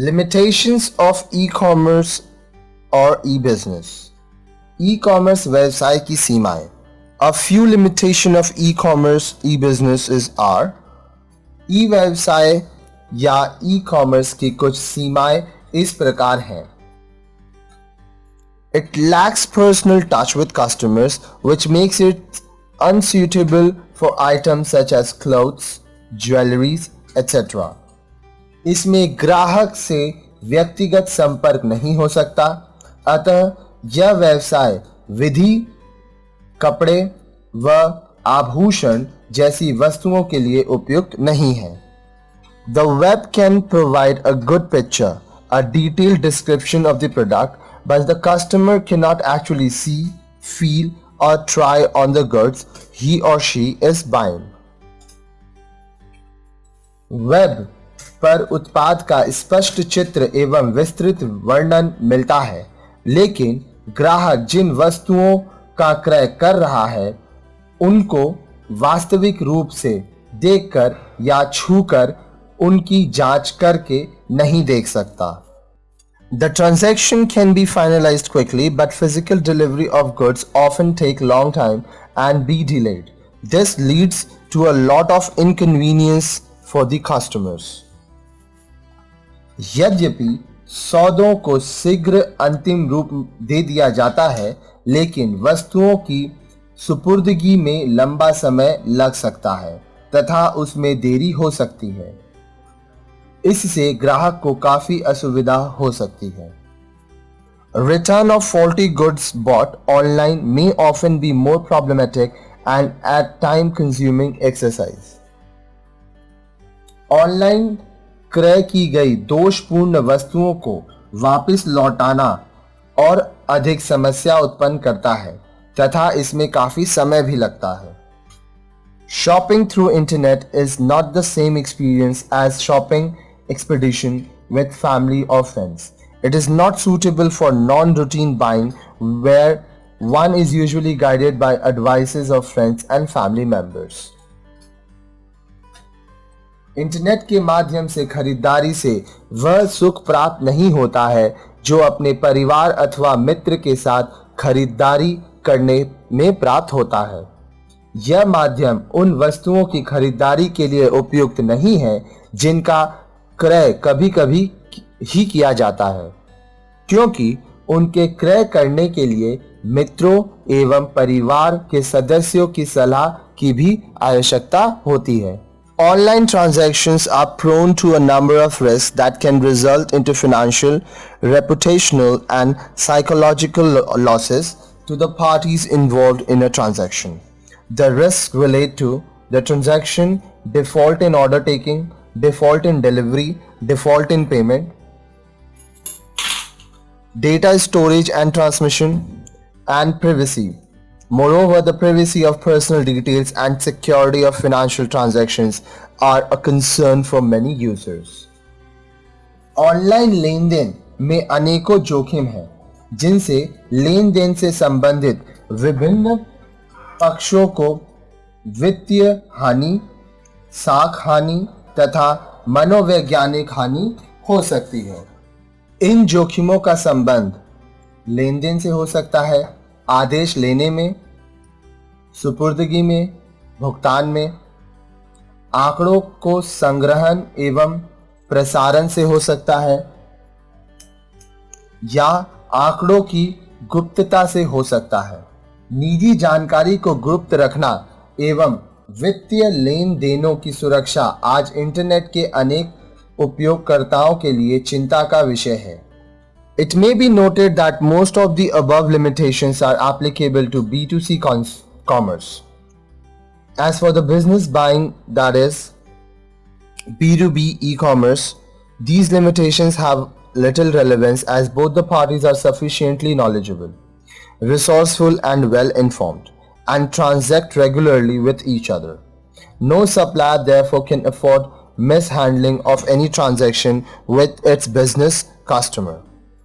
Limitations of e-commerce or e-business. E-commerce व्यवसाय की सीमाएं. A few limitation of e-commerce e-businesses are e-व्यवसाय या e-commerce की कुछ सीमाएं इस प्रकार हैं. It lacks personal touch with customers, which makes it unsuitable for items such as clothes, jewelries, etc. इसमें ग्राहक से व्यक्तिगत संपर्क नहीं हो सकता, अतः यह व्यवसाय विधि, कपड़े व आभूषण जैसी वस्तुओं के लिए उपयुक्त नहीं है. The web can provide a good picture, a detailed description of the product, but the customer cannot actually see, feel or try on the goods he or she is buying. Web पर उत्पाद का स्पष्ट चित्र एवं विस्तृत वर्णन मिलता है, लेकिन ग्राहक जिन वस्तुओं का क्रय कर रहा है उनको वास्तविक रूप से देखकर या छूकर उनकी जांच करके नहीं देख सकता. The transaction can be finalized quickly, but physical delivery of goods often take long time and be delayed. This leads to a lot of inconvenience for the customers. यद्यपि सौदों को शीघ्र अंतिम रूप दे दिया जाता है, लेकिन वस्तुओं की सुपुर्दगी में लंबा समय लग सकता है तथा उसमें देरी हो सकती है. इससे ग्राहक को काफी असुविधा हो सकती है. Return of faulty goods bought online may often be more problematic and at time consuming exercise. Online क्रय की गई दोषपूर्ण वस्तुओं को वापस लौटाना और अधिक समस्या उत्पन्न करता है तथा इसमें काफी समय भी लगता है. Shopping through internet is not the same experience as shopping expedition with family or friends. It is not suitable for non-routine buying where one is usually guided by advices of friends and family members. Internet के माध्यम से खरीदारी से वह सुख प्राप्त नहीं होता है जो अपने परिवार अथवा मित्र के साथ खरीदारी करने में प्राप्त होता है. यह माध्यम उन वस्तुओं की खरीदारी के लिए उपयुक्त नहीं है जिनका क्रय कभी-कभी ही किया जाता है, क्योंकि उनके क्रय करने के लिए मित्रों एवं परिवार के सदस्यों की सलाह की भी आवश्यकता होती है. Online transactions are prone to a number of risks that can result into financial, reputational and psychological losses to the parties involved in a transaction. The risks relate to the transaction, default in order taking, default in delivery, default in payment, data storage and transmission, and privacy. Moreover, the privacy of personal details and security of financial transactions are a concern for many users. Online लेन देन में अनेकों जोखिम हैं, जिनसे लेन then से संबंधित विभिन्न पक्षों को वित्तीय हानि, साख हानि तथा मनोवैज्ञानिक हानि हो सकती है. इन जोखिमों का संबंध लेन देन से हो सकता है, आदेश लेने में, सुपुर्दगी में, भुगतान में, आंकड़ों को संग्रहण एवं प्रसारण से हो सकता है या आंकड़ों की गुप्तता से हो सकता है. निजी जानकारी को गुप्त रखना एवं वित्तीय लेन देनों की सुरक्षा आज इंटरनेट के अनेक उपयोगकर्ताओं के लिए चिंता का विषय है. It may be noted that most of the above limitations are applicable to B2C commerce. As for the business buying, that is B2B e-commerce, these limitations have little relevance as both the parties are sufficiently knowledgeable, resourceful and well informed, and transact regularly with each other. No supplier therefore can afford mishandling of any transaction with its business customer.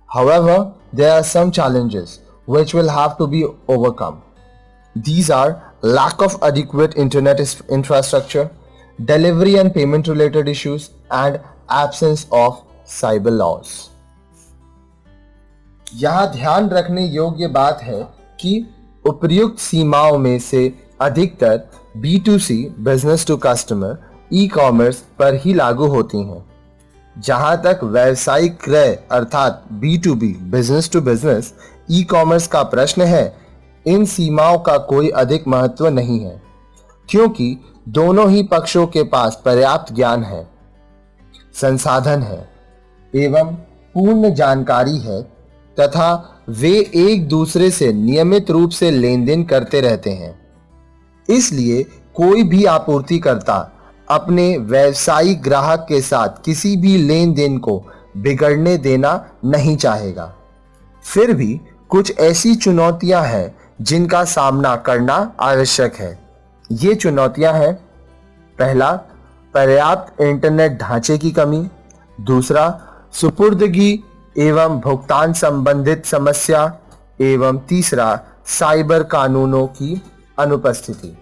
However, there are some challenges which will have to be overcome. These are lack of adequate internet infrastructure, delivery and payment related issues, and absence of cyber laws. यहाँ ध्यान रखने योग्य बात है कि उपर्युक्त सीमाओं में से अधिकतर B2C business to customer e commerce पर ही लागू होती हैं। जहां तक व्यावसायिक क्रय अर्थात B2B business to business e commerce का प्रश्न है, इन सीमाओं का कोई अधिक महत्व नहीं है, क्योंकि दोनों ही पक्षों के पास पर्याप्त ज्ञान है, संसाधन है एवं पूर्ण जानकारी है तथा वे एक दूसरे से नियमित रूप से लेन देन करते रहते हैं। इसलिए कोई भी आपूर्तिकर्ता अपने व्यावसायिक ग्राहक के साथ किसी भी लेन देन को बिगड़ने देना नहीं चाहेगा। फिर भी कुछ ऐसी चुनौतियां हैं जिनका सामना करना आवश्यक है। ये चुनौतियां हैं, पहला, पर्याप्त इंटरनेट ढांचे की कमी, दूसरा, सुपुर्दगी एवं भुगतान संबंधित समस्या एवं तीसरा, साइबर कानूनों की अनुपस्थिति।